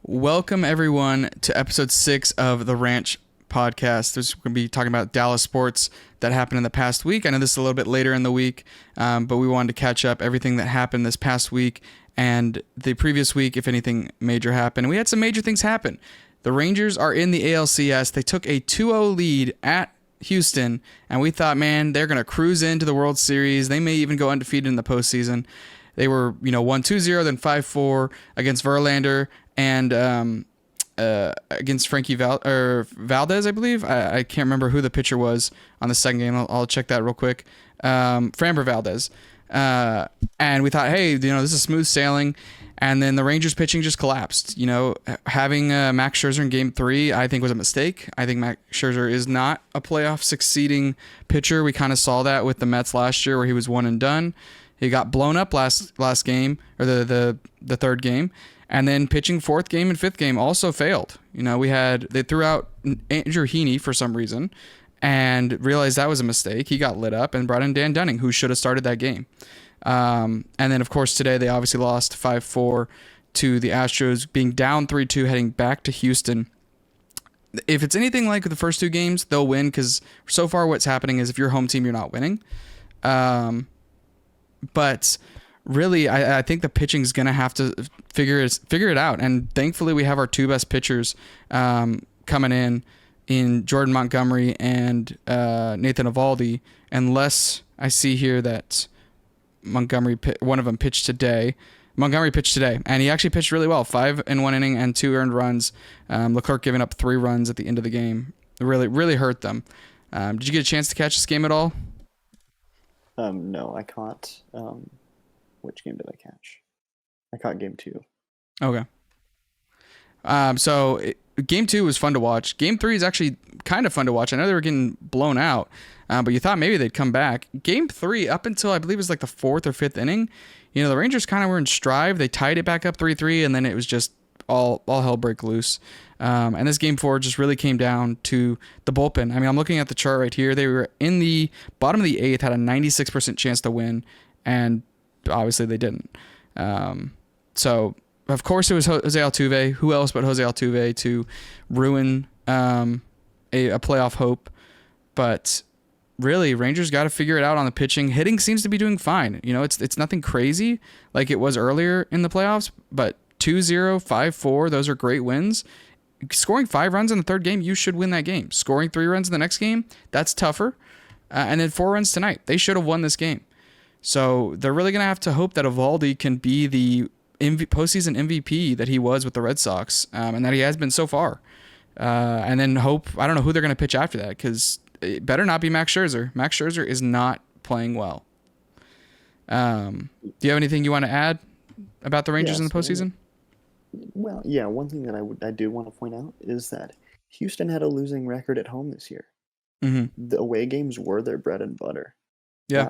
Welcome, everyone, to episode 6 of the Ranch podcast. We're going to be talking about Dallas sports that happened in the past week. I know this is a little bit later in the week, but we wanted to catch up everything that happened this past week and the previous week, if anything major happened. And we had some major things happen. The Rangers are in the ALCS. They took a 2-0 lead at Houston, and we thought, man, they're going to cruise into the World Series. They may even go undefeated in the postseason. They were, 1-2-0, then 5-4 against Verlander and against Frankie Valdez, I believe. I can't remember who the pitcher was on the second game. I'll check that real quick. Framber Valdez. And we thought, hey, this is smooth sailing. And then the Rangers pitching just collapsed. Having Max Scherzer in Game 3, I think was a mistake. I think Max Scherzer is not a playoff succeeding pitcher. We kind of saw that with the Mets last year where he was one and done. He got blown up last game, or the third game. And then pitching fourth game and fifth game also failed. They threw out Andrew Heaney for some reason and realized that was a mistake. He got lit up and brought in Dan Dunning, who should have started that game. And then, of course, today they obviously lost 5-4 to the Astros, being down 3-2, heading back to Houston. If it's anything like the first two games, they'll win because so far what's happening is if you're home team, you're not winning. But really, I think the pitching is going to have to figure it out. And thankfully, we have our two best pitchers coming in Jordan Montgomery and Nathan Eovaldi. Unless I see here that one of them pitched today. Montgomery pitched today, and he actually pitched really well. 5 in 1 inning and 2 earned runs. Leclerc giving up 3 runs at the end of the game. It really hurt them. Did you get a chance to catch this game at all? No, I caught. Which game did I catch? I caught game 2. Okay. Game 2 was fun to watch. Game 3 is actually kind of fun to watch. I know they were getting blown out, but you thought maybe they'd come back. Game 3, up until I believe it was like the 4th or 5th inning, the Rangers kind of were in stride. They tied it back up 3-3, and then it was just all hell break loose. And this game 4 just really came down to the bullpen. I mean, I'm looking at the chart right here. They were in the bottom of the 8th, had a 96% chance to win, and obviously they didn't. So of course it was Jose Altuve. Who else but Jose Altuve to ruin a playoff hope? But really, Rangers got to figure it out on the pitching. Hitting seems to be doing fine. It's nothing crazy like it was earlier in the playoffs, but 2-0, 5-4, those are great wins. Scoring 5 runs in the third game, you should win that game. Scoring 3 runs in the next game, that's tougher. And then 4 runs tonight. They should have won this game. So they're really going to have to hope that Eovaldi can be the postseason MVP that he was with the Red Sox, and that he has been so far. And then hope, I don't know who they're going to pitch after that, because it better not be Max Scherzer. Max Scherzer is not playing well. Do you have anything you want to add about the Rangers in the postseason? Well, yeah, one thing that I do want to point out is that Houston had a losing record at home this year. Mm-hmm. The away games were their bread and butter. Yeah.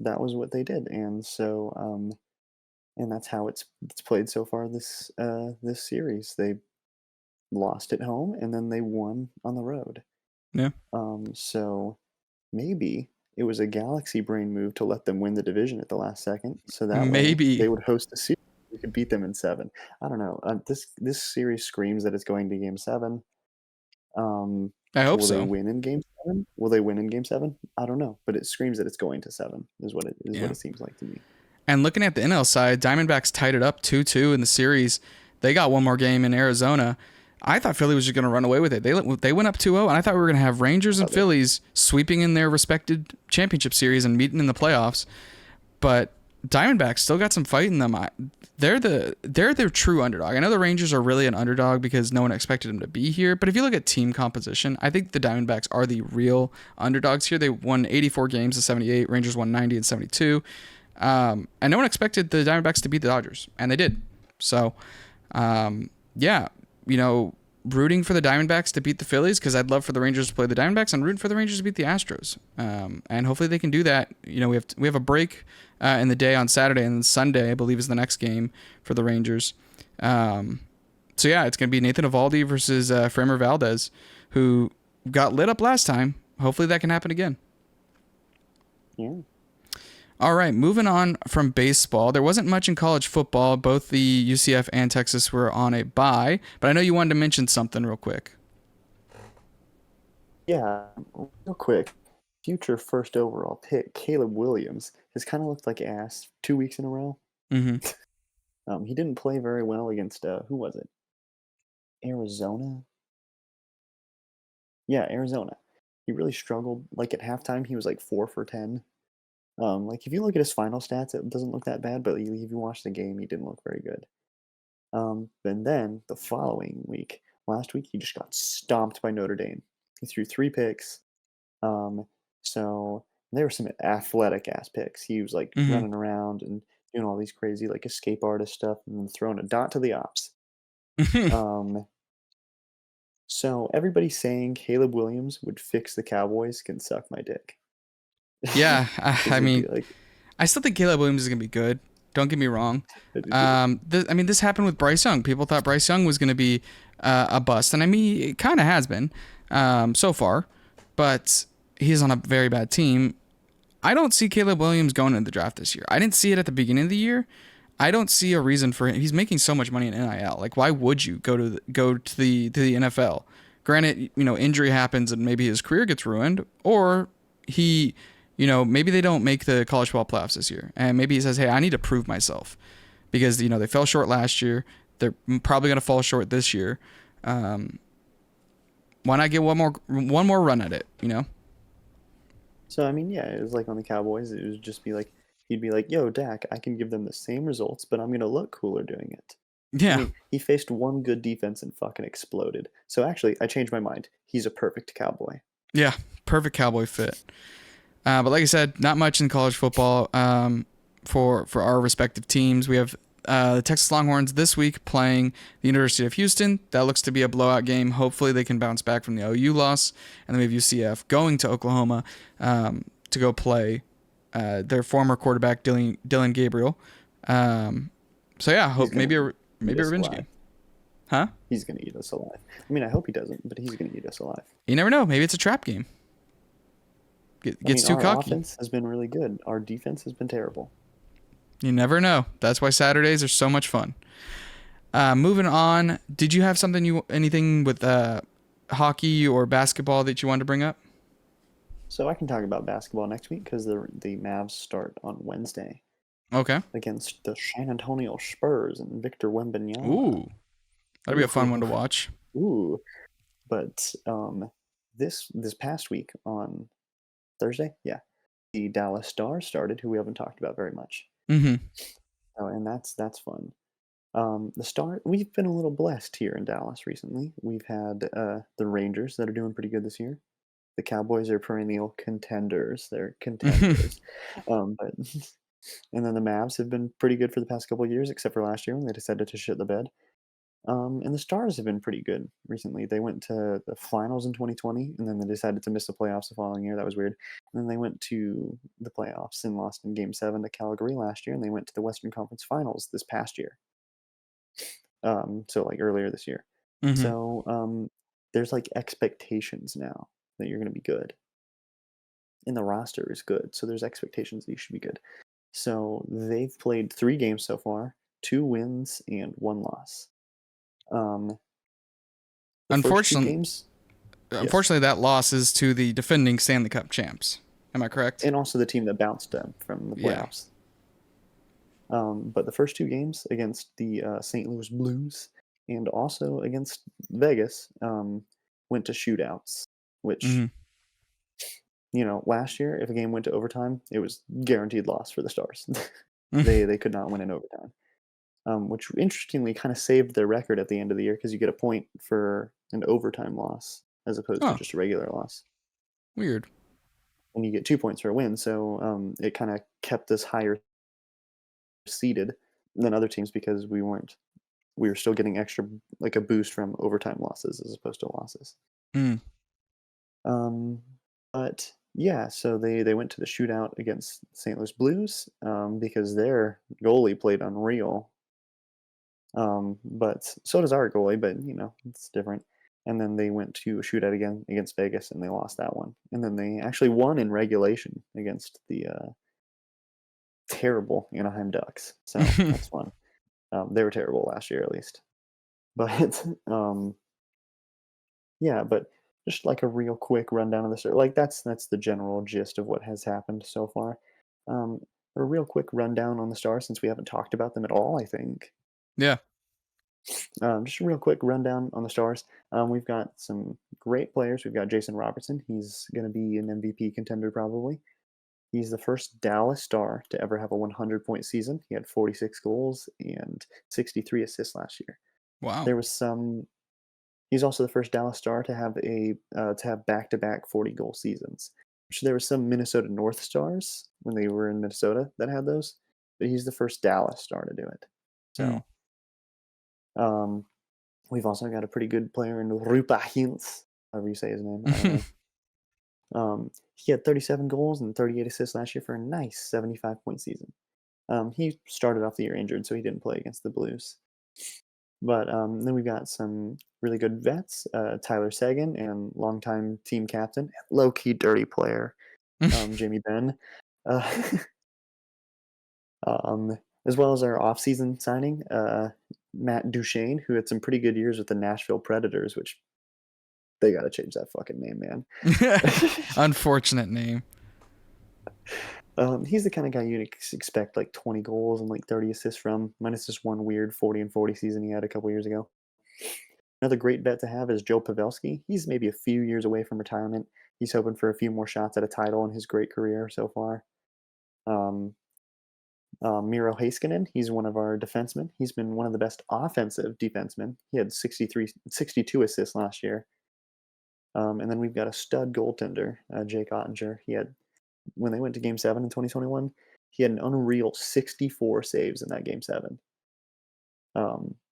That was what they did, and so and that's how it's played so far this series. They lost at home and then they won on the road. Yeah. So maybe it was a galaxy brain move to let them win the division at the last second, so that maybe they would host the series. We could beat them in 7. I don't know. This series screams that it's going to Game 7. I hope so. Will they win in Game 7? Will they win in Game 7? I don't know, but it screams that it's going to 7. Is what it seems like to me. And looking at the NL side, Diamondbacks tied it up 2-2 in the series. They got one more game in Arizona. I thought Philly was just going to run away with it. They went up 2-0, and I thought we were going to have Rangers and Phillies sweeping in their respected championship series and meeting in the playoffs. But Diamondbacks still got some fight in them. They're their true underdog. I know the Rangers are really an underdog because no one expected them to be here. But if you look at team composition, I think the Diamondbacks are the real underdogs here. They won 84 games to 78. Rangers won 90 and 72. And no one expected the Diamondbacks to beat the Dodgers, and they did. So, rooting for the Diamondbacks to beat the Phillies, because I'd love for the Rangers to play the Diamondbacks, and rooting for the Rangers to beat the Astros. And hopefully they can do that. We have a break in the day on Saturday, and Sunday, I believe, is the next game for the Rangers. It's going to be Nathan Eovaldi versus Framber Valdez, who got lit up last time. Hopefully that can happen again. Yeah. All right, moving on from baseball. There wasn't much in college football. Both the UCF and Texas were on a bye, but I know you wanted to mention something real quick. Yeah, real quick. Future first overall pick, Caleb Williams, has kind of looked like ass 2 weeks in a row. Mm-hmm. He didn't play very well against who was it? Arizona? Yeah, Arizona. He really struggled. Like at halftime, he was like 4 for 10. Like if you look at his final stats, it doesn't look that bad. But if you watch the game, he didn't look very good. And then the following week, last week, he just got stomped by Notre Dame. He threw 3 picks. Um, so there were some athletic ass picks. He was like Mm-hmm. running around and doing all these crazy like escape artist stuff and then throwing a dot to the ops. Um, so everybody saying Caleb Williams would fix the Cowboys can suck my dick. Yeah, I Because it'd be mean, like, I still think Caleb Williams is gonna be good. Don't get me wrong. I do too. I mean, this happened with Bryce Young. People thought Bryce Young was gonna be a bust, and I mean, it kind of has been so far, but he's on a very bad team. I don't see Caleb Williams going into the draft this year. I didn't see it at the beginning of the year. I don't see a reason for him. He's making so much money in NIL. Like, why would you go to the NFL? Granted, injury happens and maybe his career gets ruined, or he, maybe they don't make the college football playoffs this year, and maybe he says, "Hey, I need to prove myself," because they fell short last year. They're probably gonna fall short this year. Um, why not get one more run at it? So I mean, yeah, it was like on the Cowboys. It would just be like he'd be like, "Yo, Dak, I can give them the same results, but I'm gonna look cooler doing it." I Yeah, mean, he faced one good defense and fucking exploded. So actually, I changed my mind. He's a perfect Cowboy. yeah, perfect Cowboy fit. But like I said, not much in college football for our respective teams. We have the Texas Longhorns this week playing the University of Houston. That looks to be a blowout game. Hopefully, they can bounce back from the OU loss. And then we have UCF going to Oklahoma to go play their former quarterback Dylan Gabriel. So yeah, He's hope gonna eat maybe a us revenge alive. game, huh? He's gonna eat us alive. I mean, I hope he doesn't, but he's gonna eat us alive. You never know. Maybe it's a trap game. I Gets mean, too our cocky. offense has been really good. Our defense has been terrible. You never know. That's why Saturdays are so much fun. Moving on, did you have anything with hockey or basketball that you wanted to bring up? So I can talk about basketball next week because the Mavs start on Wednesday Okay. against the San Antonio Spurs and Victor Wembanyama. Ooh, that'd be a fun one Ooh, to watch. ooh. But this past week on Thursday, yeah, the Dallas Stars started, who we haven't talked about very much. Mm-hmm. Oh, and that's fun. We've been a little blessed here in Dallas recently. We've had the Rangers that are doing pretty good this year. The Cowboys are perennial contenders. They're contenders. But and then the Mavs have been pretty good for the past couple of years, except for last year when they decided to shit the bed. And the Stars have been pretty good recently. They went to the finals in 2020, and then they decided to miss the playoffs the following year. That was weird. And then they went to the playoffs and lost in Game 7 to Calgary last year, and they went to the Western Conference Finals this past year. So like earlier this year. Mm-hmm. So there's like expectations now that you're going to be good, and the roster is good. So there's expectations that you should be good. So they've played 3 games so far, 2 wins and 1 loss. Um, the first two Unfortunately, games, yes, unfortunately, that loss is to the defending Stanley Cup champs. Am I correct? and also the team that bounced them from the Yeah. playoffs. But the first 2 games against the St. Louis Blues and also against Vegas went to shootouts, which, Mm-hmm. last year, if a game went to overtime, it was guaranteed loss for the Stars. They could not win in overtime, which interestingly kind of saved their record at the end of the year because you get a point for an overtime loss as opposed to Oh, just a regular loss. weird. And you get 2 points for a win, so it kind of kept us higher seeded than other teams because we were still getting extra like a boost from overtime losses as opposed to losses. Mm. Um, but yeah, so they went to the shootout against St. Louis Blues because their goalie played unreal. But so does our goalie, but it's different. And then they went to a shootout again against Vegas and they lost that one. And then they actually won in regulation against terrible Anaheim Ducks. So that's fun. They were terrible last year, at least. But yeah, but just like a real quick rundown of the story. Like that's the general gist of what has happened so far. Um, a real quick rundown on the Stars since we haven't talked about them at all. I think Yeah. just a real quick rundown on the Stars. We've got some great players. We've got Jason Robertson. He's going to be an MVP contender probably. He's the first Dallas Star to ever have a 100-point season. He had 46 goals and 63 assists last year. Wow. There was some. He's also the first Dallas Star to have back-to-back 40-goal seasons. Which there were some Minnesota North Stars when they were in Minnesota that had those, but he's the first Dallas Star to do it. Mm. So um, we've also got a pretty good player in Rupa Hintz, however you say his name. I don't know. He had 37 goals and 38 assists last year for a nice 75-point season. He started off the year injured, so he didn't play against the Blues. But then we've got some really good vets, Tyler Seguin and longtime team captain, low key dirty player, Jamie Benn, uh, as well as our offseason signing, Matt Duchesne, who had some pretty good years with the Nashville Predators, which they got to change that fucking name, man. Unfortunate name. He's the kind of guy you'd expect like 20 goals and like 30 assists from, minus this one weird 40 and 40 season he had a couple years ago. Another great bet to have is Joe Pavelski. He's maybe a few years away from retirement. He's hoping for a few more shots at a title in his great career so far. Um, Miro Heiskanen, he's one of our defensemen. He's been one of the best offensive defensemen. He had 62 assists last year. And then we've got a stud goaltender, Jake Ottinger. When they went to Game 7 in 2021, he had an unreal 64 saves in that Game 7,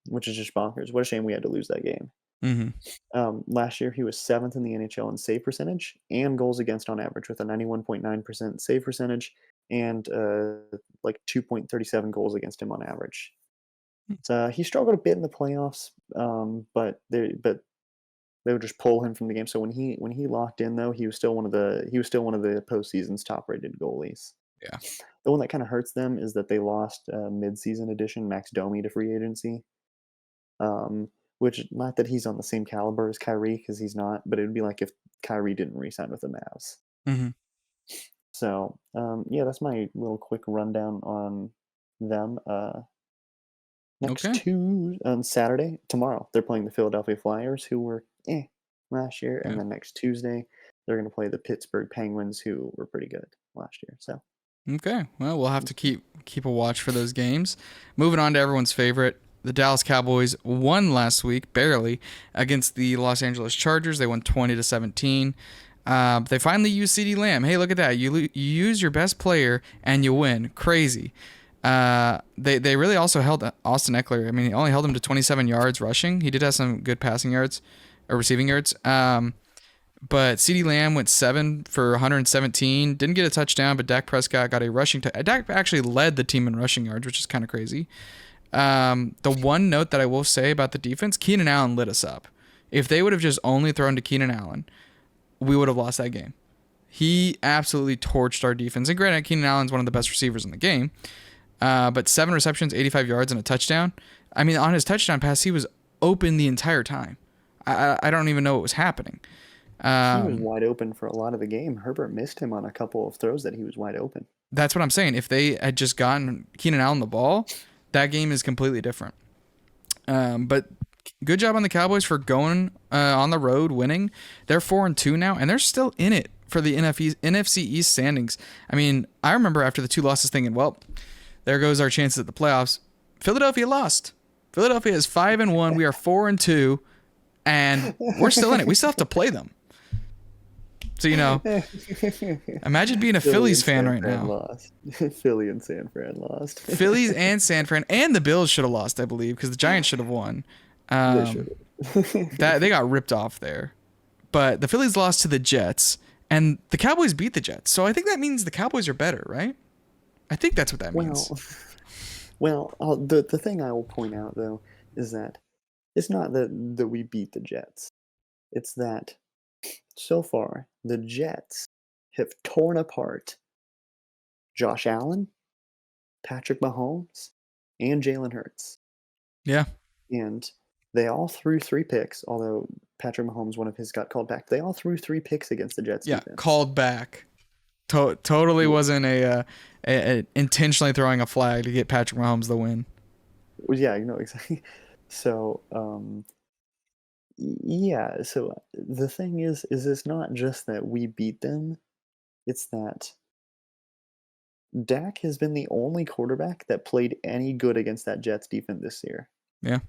which is just bonkers. What a shame we had to lose that game. Hmm. Last year, he was seventh in the NHL in save percentage and goals against on average with a 91.9% save percentage and like 2.37 goals against him on average. So he struggled a bit in the playoffs, but they would just pull him from the game. So when he locked in though, he was still one of the postseason's top rated goalies. Yeah. The one that kind of hurts them is that they lost mid-season addition Max Domi to free agency. Which not that he's on the same caliber as Kyrie because he's not, but it would be like if Kyrie didn't re-sign with the Mavs. Hmm. So yeah, that's my little quick rundown on them. Next Okay. on Saturday, tomorrow, they're playing the Philadelphia Flyers, who were last year, and Yeah. then next Tuesday, they're going to play the Pittsburgh Penguins, who were pretty good last year. So Okay. Well, we'll have to keep a watch for those games. Moving on to everyone's favorite, the Dallas Cowboys won last week barely against the Los Angeles Chargers. They won 20-17. They finally used CeeDee Lamb. Hey, look at that! You use your best player and you win. Crazy. They really also held Austin Eckler. I mean, he only held him to 27 yards rushing. He did have some good passing yards or receiving yards. But CeeDee Lamb went 7 for 117. Didn't get a touchdown, but Dak Prescott got a rushing touchdown. Dak actually led the team in rushing yards, which is kind of crazy. The one note that I will say about the defense, Keenan Allen lit us up. If they would have just only thrown to Keenan Allen, we would have lost that game. He absolutely torched our defense. And granted, Keenan Allen's one of the best receivers in the game. But 7 receptions, 85 yards, and a touchdown. I mean, on his touchdown pass, he was open the entire time. I don't even know what was happening. he was wide open for a lot of the game. Herbert missed him on a couple of throws that he was wide open. That's what I'm saying. If they had just gotten Keenan Allen the ball, that game is completely different. But good job on the Cowboys for going on the road, winning. They're 4-2 now, and they're still in it for the NFC East standings. I mean, I remember after the 2 losses thinking, well, there goes our chances at the playoffs. Philadelphia lost. Philadelphia is 5-1. We are 4-2, and we're still in it. We still have to play them. So, imagine being a Phillies fan right now. Lost. Philly and San Fran lost. Phillies and San Fran and the Bills should have lost, I believe, because the Giants should have won. They should have. They got ripped off there. But the Phillies lost to the Jets, and the Cowboys beat the Jets. So I think that means the Cowboys are better, right? I think that's what that means. The thing I will point out, though, is that it's not that we beat the Jets. It's that so far, the Jets have torn apart Josh Allen, Patrick Mahomes and Jalen Hurts. Yeah. And they all threw 3 picks, although Patrick Mahomes, one of his got called back. They all threw 3 picks against the Jets Yeah. defense. Called back. Totally wasn't a intentionally throwing a flag to get Patrick Mahomes the win. Yeah, exactly. So, yeah, so the thing is it's not just that we beat them, it's that Dak has been the only quarterback that played any good against that Jets defense this year, Yeah.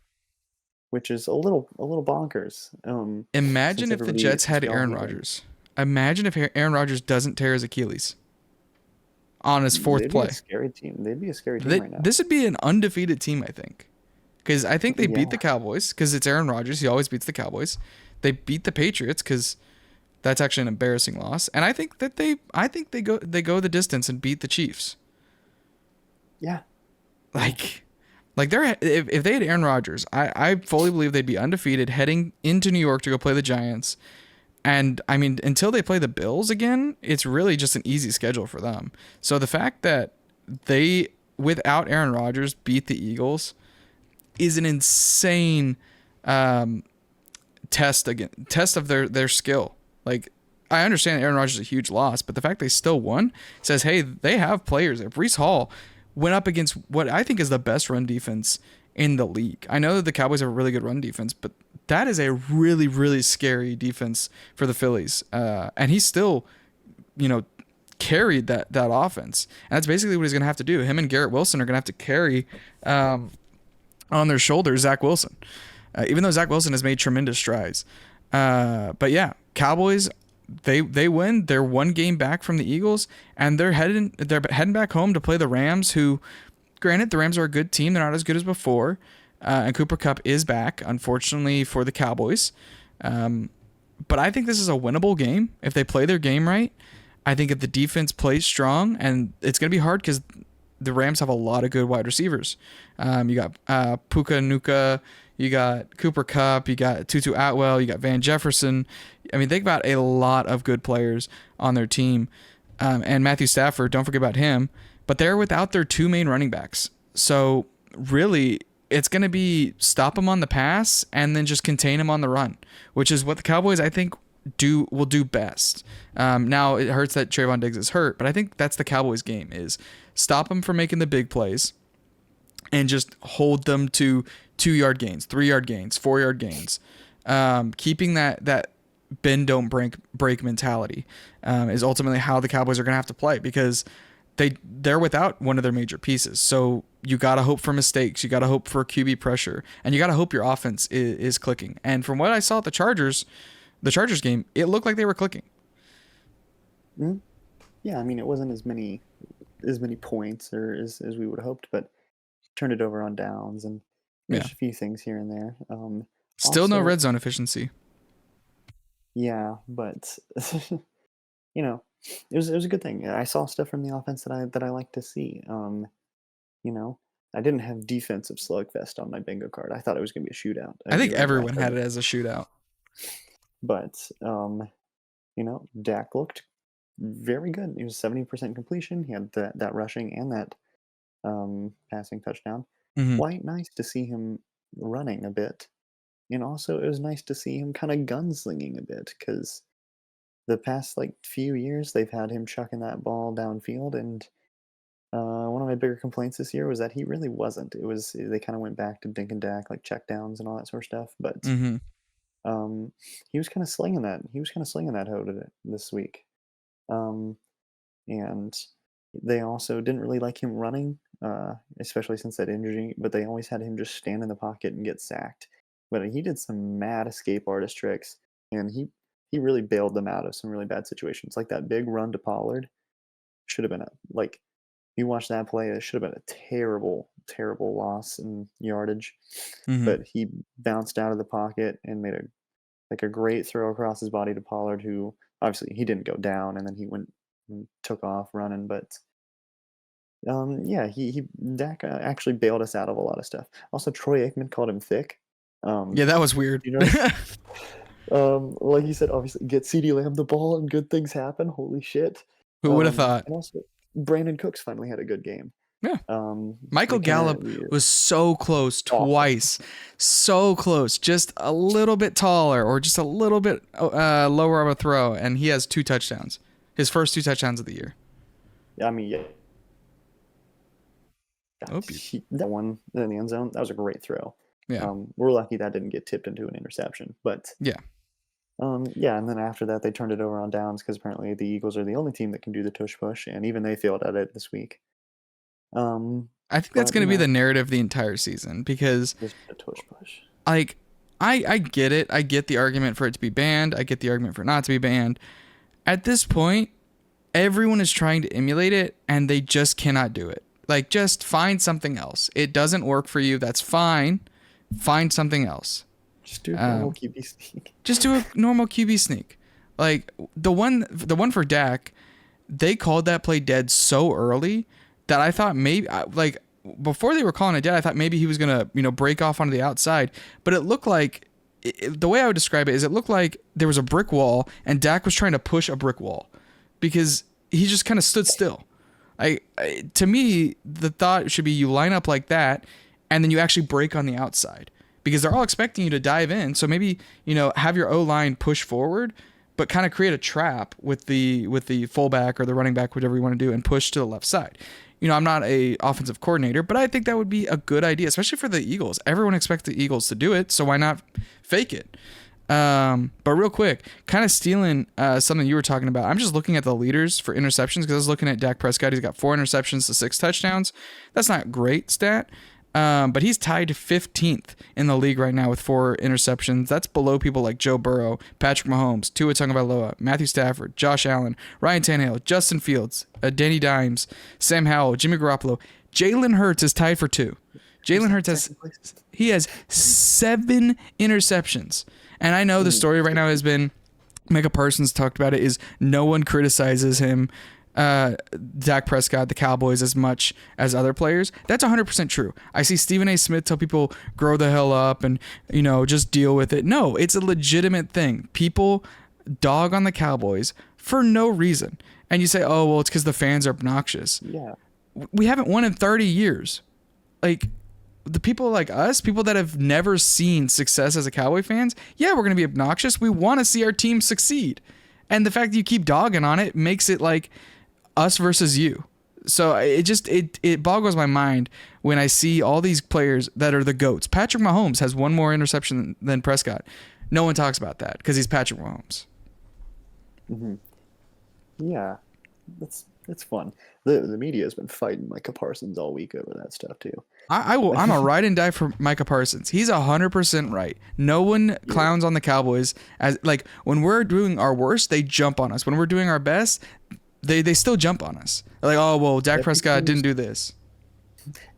which is a little bonkers. Imagine Since if the everybody Jets since had we all Aaron hate him. Rodgers. Imagine if Aaron Rodgers doesn't tear his Achilles on his fourth They'd be a play. scary team. They'd be a scary team right now. This would be an undefeated team, I think. Because I think they beat Yeah. the Cowboys because it's Aaron Rodgers. He always beats the Cowboys. They beat the Patriots because that's actually an embarrassing loss. And I think that they go the distance and beat the Chiefs. Yeah. Like they're if they had Aaron Rodgers, I fully believe they'd be undefeated heading into New York to go play the Giants. And I mean, until they play the Bills again, it's really just an easy schedule for them. So the fact that they, without Aaron Rodgers, beat the Eagles is an insane test of their skill. Like, I understand Aaron Rodgers is a huge loss, but the fact they still won says, hey, they have players. If Breece Hall went up against what I think is the best run defense in the league. I know that the Cowboys have a really good run defense, but that is a really, really scary defense for the Phillies. And he still, carried that offense. And that's basically what he's going to have to do. Him and Garrett Wilson are going to have to carry on their shoulders Zach Wilson, even though Zach Wilson has made tremendous strides. But yeah, Cowboys, they win. They're one game back from the Eagles, and they're heading back home to play the Rams, who, granted, the Rams are a good team. They're not as good as before. And Cooper Kupp is back, unfortunately, for the Cowboys. But I think this is a winnable game if they play their game right. I think if the defense plays strong, and it's going to be hard because the Rams have a lot of good wide receivers. You got Puka Nuka, you got Cooper Kupp, you got Tutu Atwell, you got Van Jefferson. I mean, they've got a lot of good players on their team. And Matthew Stafford, don't forget about him. But they're without their 2 main running backs. So really, it's going to be stop them on the pass and then just contain them on the run, which is what the Cowboys, I think, will do best. Now, it hurts that Trayvon Diggs is hurt, but I think that's the Cowboys' game, is stop them from making the big plays and just hold them to 2-yard gains, 3-yard gains, 4-yard gains. Keeping that bend, don't break mentality is ultimately how the Cowboys are going to have to play, because they're without one of their major pieces. So you got to hope for mistakes. You got to hope for QB pressure. And you got to hope your offense is clicking. And from what I saw at the Chargers game, it looked like they were clicking. Mm-hmm. Yeah, I mean, it wasn't as many points or as we would have hoped, but turned it over on downs and there's a few things here and there. Still no red zone efficiency. Yeah, but it was a good thing. I saw stuff from the offense that I like to see. I didn't have defensive slugfest on my bingo card. I thought it was going to be a shootout. I think everyone had it as a shootout. But Dak looked very good. He was 70% completion. He had that rushing and that passing touchdown. Mm-hmm. Quite nice to see him running a bit. And also, it was nice to see him kind of gunslinging a bit, because the past few years they've had him chucking that ball downfield, and one of my bigger complaints this year was that he really wasn't. It was they kind of went back to dink and dak, like check downs and all that sort of stuff. But Mm-hmm. he was kind of slinging that. He was kind of slinging that hoe this week. And they also didn't really like him running, especially since that injury. But they always had him just stand in the pocket and get sacked. But he did some mad escape artist tricks, and he really bailed them out of some really bad situations. Like that big run to Pollard should have been you watch that play, it should have been a terrible, terrible loss in yardage. Mm-hmm. But he bounced out of the pocket and made a great throw across his body to Pollard, who obviously he didn't go down, and then he went and took off running. But yeah, Dak actually bailed us out of a lot of stuff. Also, Troy Aikman called him thick. Yeah, that was weird. Like you said, obviously get CeeDee Lamb the ball and good things happen. Holy shit! Who would have thought? And also, Brandon Cooks finally had a good game. Yeah. We Michael kind Gallup of was so close awful. twice. So close. Just a little bit taller or just a little bit lower of a throw. And he has 2 touchdowns. His first 2 touchdowns of the year. I mean, yeah, Oh, that one in the end zone, that was a great throw. yeah. We're lucky that didn't get tipped into an interception. But Yeah. yeah, and then after that, they turned it over on downs because apparently the Eagles are the only team that can do the tush push, and even they failed at it this week. Um, I think that's but going to be the narrative the entire season because, just a tush push. like, I get it. I get the argument for it to be banned. I get the argument for it not to be banned. At this point, everyone is trying to emulate it, and they just cannot do it. Like, just find something else. It doesn't work for you. That's fine. Find something else. Just do a normal QB sneak. Just do a normal QB sneak. Like the one for Dak, they called that play dead so early that I thought maybe like before they were calling it dead, I thought maybe he was gonna break off onto the outside. But it looked like the way I would describe it is it looked like there was a brick wall and Dak was trying to push a brick wall because he just kind of stood still. To me, the thought should be you line up like that and then you actually break on the outside because they're all expecting you to dive in. So maybe, have your O-line push forward, but kind of create a trap with the fullback or the running back, whatever you want to do, and push to the left side. I'm not a offensive coordinator, but I think that would be a good idea, especially for the Eagles. Everyone expects the Eagles to do it, so why not fake it? But real quick, kind of stealing something you were talking about. I'm just looking at the leaders for interceptions because I was looking at Dak Prescott. He's got 4 interceptions to 6 touchdowns. That's not a great stat. But he's tied 15th in the league right now with 4 interceptions. That's below people like Joe Burrow, Patrick Mahomes, Tua Tagovailoa, Matthew Stafford, Josh Allen, Ryan Tannehill, Justin Fields, Danny Dimes, Sam Howell, Jimmy Garoppolo. Jalen Hurts is tied for 2. Jalen Hurts has 7 interceptions. And I know the story right now has been, Micah Parsons talked about it, is no one criticizes him, Dak Prescott, the Cowboys, as much as other players. That's 100% true. I see Stephen A. Smith tell people grow the hell up and just deal with it. No, it's a legitimate thing. People dog on the Cowboys for no reason, and you say, oh well, it's because the fans are obnoxious. Yeah, we haven't won in 30 years. Like the people like us, people that have never seen success as a Cowboy fans, yeah, we're gonna be obnoxious. We want to see our team succeed, and the fact that you keep dogging on it makes it like us versus you. So it boggles my mind when I see all these players that are the GOATs. Patrick Mahomes has 1 more interception than Prescott. No one talks about that because he's Patrick Mahomes. Mm-hmm. Yeah, that's fun. The media has been fighting Micah Parsons all week over that stuff too. I'm a ride and die for Micah Parsons. He's 100% right. No one clowns on the Cowboys as like when we're doing our worst, they jump on us. When we're doing our best, they still jump on us. They're like, oh well, Dak Prescott didn't do this.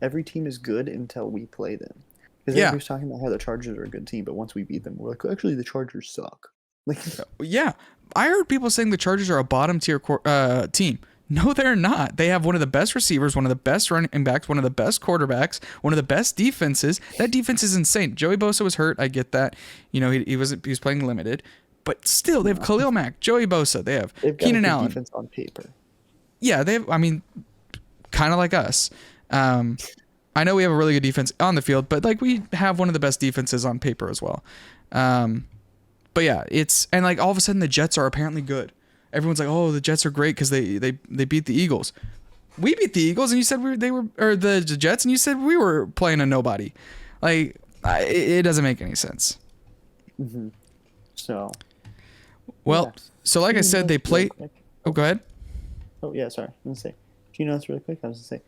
Every team is good until we play them. Because everybody's talking about how the Chargers are a good team, but once we beat them, we're like, actually, the Chargers suck. Like, yeah, I heard people saying the Chargers are a bottom tier team. No, they're not. They have one of the best receivers, one of the best running backs, one of the best quarterbacks, one of the best defenses. That defense is insane. Joey Bosa was hurt. I get that. He was playing limited, but still, they have Khalil Mack, Joey Bosa. They have Keenan Allen. Defense on paper. Yeah, kind of like us. I know we have a really good defense on the field, but like we have one of the best defenses on paper as well. But yeah, and like all of a sudden the Jets are apparently good. Everyone's like, oh, the Jets are great because they beat the Eagles. We beat the Eagles, and you said the Jets, and you said we were playing a nobody. Like it doesn't make any sense. Mm-hmm. So. Well, yeah. So like I said, they play. Oh, go ahead. Oh yeah, sorry. I'm gonna say. Do you know this really quick? I was gonna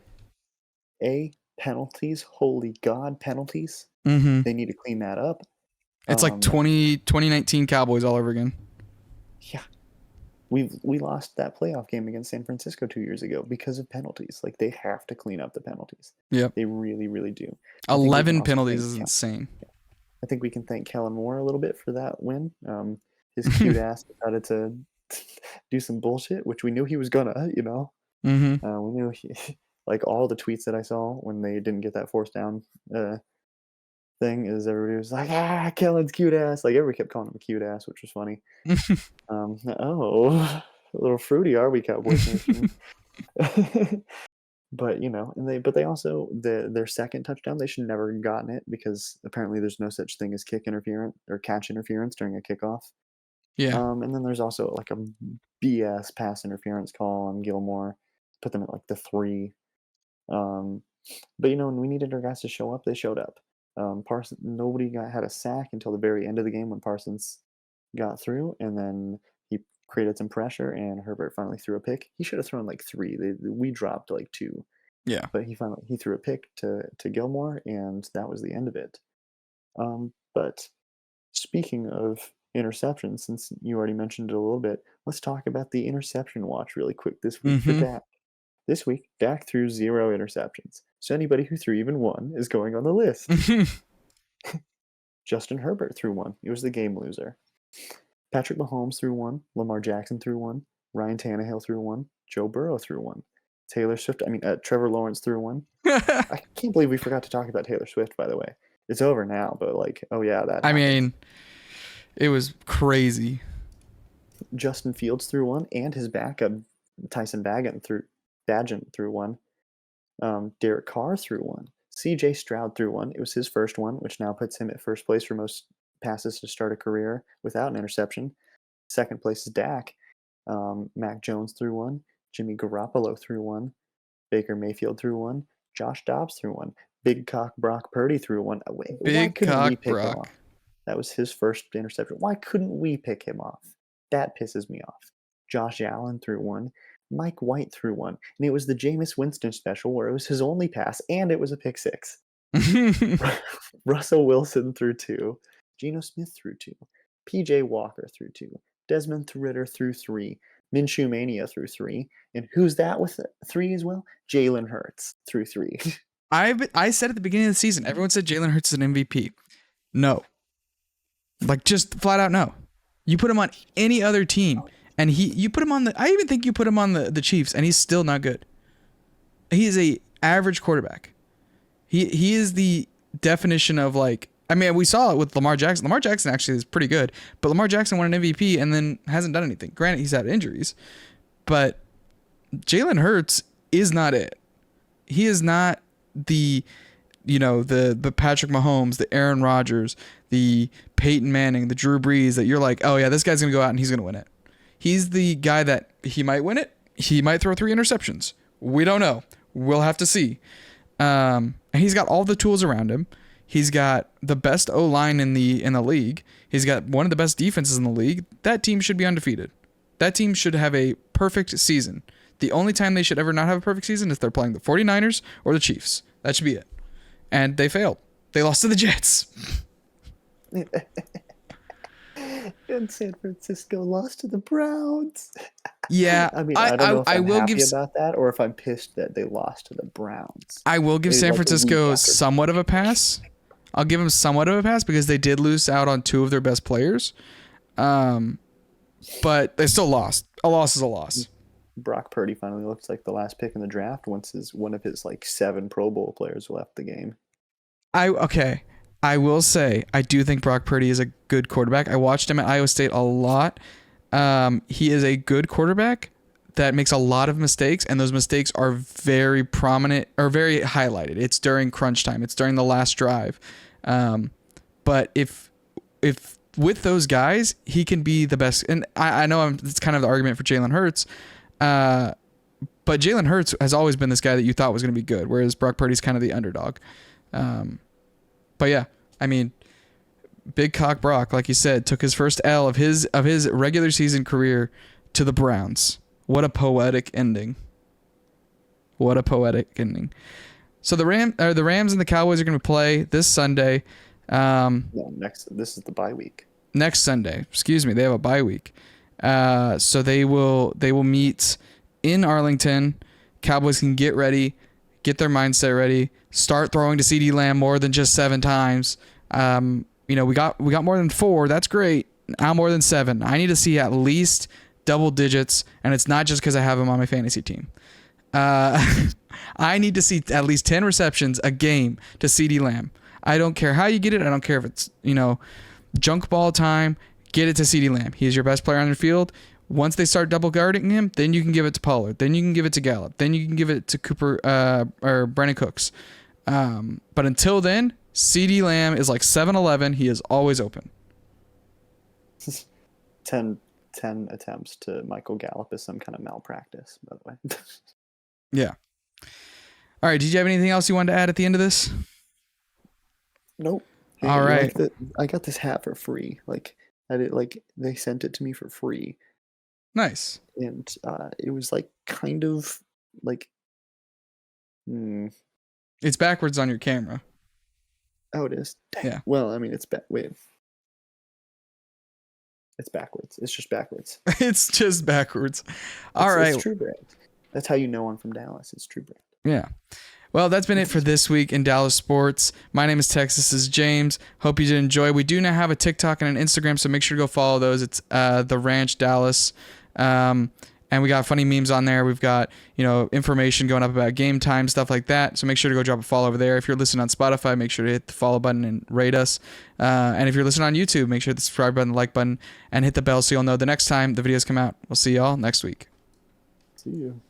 say. Penalties. Holy God, penalties. Mm-hmm. They need to clean that up. It's like 2019 Cowboys all over again. Yeah. We lost that playoff game against San Francisco 2 years ago because of penalties. Like they have to clean up the penalties. Yeah. They really, really do. 11 penalties is insane. I think we can thank Kellen Moore a little bit for that win. His cute ass decided to do some bullshit, which we knew he was gonna, Mm-hmm. We knew like all the tweets that I saw when they didn't get that force down thing is everybody was like, Kellen's cute ass. Like everybody kept calling him a cute ass, which was funny. A little fruity are we, Cowboys nation? But they also their second touchdown, they should never have gotten it because apparently there's no such thing as kick interference or catch interference during a kickoff. Yeah. And then there's also like a BS pass interference call on Gilmore, put them at like the 3. Um, but when we needed our guys to show up, they showed up. Parsons, nobody had a sack until the very end of the game when Parsons got through, and then he created some pressure, and Herbert finally threw a pick. He should have thrown like 3. We dropped like 2, Yeah. but he threw a pick to Gilmore, and that was the end of it. But speaking of interceptions, since you already mentioned it a little bit, let's talk about the interception watch really quick this week for Mm-hmm. Dak. This week, Dak threw 0 interceptions. So anybody who threw even 1 is going on the list. Justin Herbert threw 1. He was the game loser. Patrick Mahomes threw 1. Lamar Jackson threw 1. Ryan Tannehill threw 1. Joe Burrow threw 1. Trevor Lawrence threw 1. I can't believe we forgot to talk about Taylor Swift, by the way. It's over now, but oh yeah, that I happened. mean, it was crazy. Justin Fields threw 1, and his backup Tyson Bagent threw 1. Derek Carr threw 1. C.J. Stroud threw 1. It was his first one, which now puts him at first place for most passes to start a career without an interception. Second place is Dak. Mac Jones threw 1. Jimmy Garoppolo threw 1. Baker Mayfield threw 1. Josh Dobbs threw 1. Big Cock Brock Purdy threw 1. Why couldn't we pick him off? That was his first interception. Why couldn't we pick him off? That pisses me off. Josh Allen threw 1. Mike White threw 1. And it was the Jameis Winston special where it was his only pass, and it was a pick 6. Russell Wilson threw 2. Geno Smith threw 2. P.J. Walker threw 2. Desmond Ritter threw 3. Minshew Mania threw 3. And who's that with 3 as well? Jalen Hurts threw 3. I said at the beginning of the season, everyone said Jalen Hurts is an MVP. No. Like, just flat out no. You put him on any other team, and you put him on I even think you put him on the Chiefs, and he's still not good. He is a average quarterback. He is the definition of we saw it with Lamar Jackson. Lamar Jackson actually is pretty good, but Lamar Jackson won an MVP and then hasn't done anything. Granted, he's had injuries, but Jalen Hurts is not it. He is not the Patrick Mahomes, the Aaron Rodgers, the Peyton Manning, the Drew Brees that you're like, oh yeah, this guy's going to go out and he's going to win it. He's the guy that he might win it. He might throw 3 interceptions. We don't know. We'll have to see. And he's got all the tools around him. He's got the best O-line in the league. He's got one of the best defenses in the league. That team should be undefeated. That team should have a perfect season. The only time they should ever not have a perfect season is they're playing the 49ers or the Chiefs. That should be it. And they failed. They lost to the Jets. And San Francisco lost to the Browns. Yeah, I don't know if I'm happy about that or if I'm pissed that they lost to the Browns. I will give San Francisco somewhat of a pass. I'll give them somewhat of a pass because they did lose out on 2 of their best players. But they still lost. A loss is a loss. Brock Purdy finally looks like the last pick in the draft once one of his 7 Pro Bowl players left the game. I will say, I do think Brock Purdy is a good quarterback. I watched him at Iowa State a lot. He is a good quarterback that makes a lot of mistakes, and those mistakes are very prominent or very highlighted. It's during crunch time. It's during the last drive. But if with those guys, he can be the best. And I know it's kind of the argument for Jalen Hurts. But Jalen Hurts has always been this guy that you thought was going to be good, whereas Brock Purdy's kind of the underdog. But yeah, I mean, Big Cock Brock, like you said, took his first L of his regular season career to the Browns. What a poetic ending. What a poetic ending. So the Rams and the Cowboys are going to play this Sunday. This is the bye week. Next Sunday, excuse me, they have a bye week. So they will meet in Arlington. Cowboys can get ready, get their mindset ready, start throwing to CeeDee Lamb more than just 7 times. We got more than 4. That's great. Now more than 7. I need to see at least double digits, and it's not just because I have him on my fantasy team. I need to see at least 10 receptions a game to CeeDee Lamb. I don't care how you get it. I don't care if it's junk ball time. Get it to CeeDee Lamb. He's your best player on the field. Once they start double guarding him, then you can give it to Pollard. Then you can give it to Gallup. Then you can give it to Cooper or Brandon Cooks. But until then, CeeDee Lamb is like 7-Eleven. He is always open. 10 attempts to Michael Gallup is some kind of malpractice, by the way. Yeah. All right. Did you have anything else you wanted to add at the end of this? Nope. Hey, All right. I got this hat for free. Like they sent it to me for free. Nice. And it was like kind of like It's backwards on your camera. Oh, it is? Dang. Yeah. Well, I mean, it's wait. It's backwards. It's just backwards. It's just backwards. All right. It's True Brand. That's how you know I'm from Dallas. It's True Brand. Yeah. Well, that's been it for this week in Dallas sports. My name is Texas. This is James. Hope you did enjoy. We do now have a TikTok and an Instagram, so make sure to go follow those. It's The Ranch Dallas. And we got funny memes on there. We've got, information going up about game time, stuff like that. So make sure to go drop a follow over there. If you're listening on Spotify, make sure to hit the follow button and rate us. And if you're listening on YouTube, make sure to hit the subscribe button, the like button, and hit the bell so you'll know the next time the videos come out. We'll see y'all next week. See you.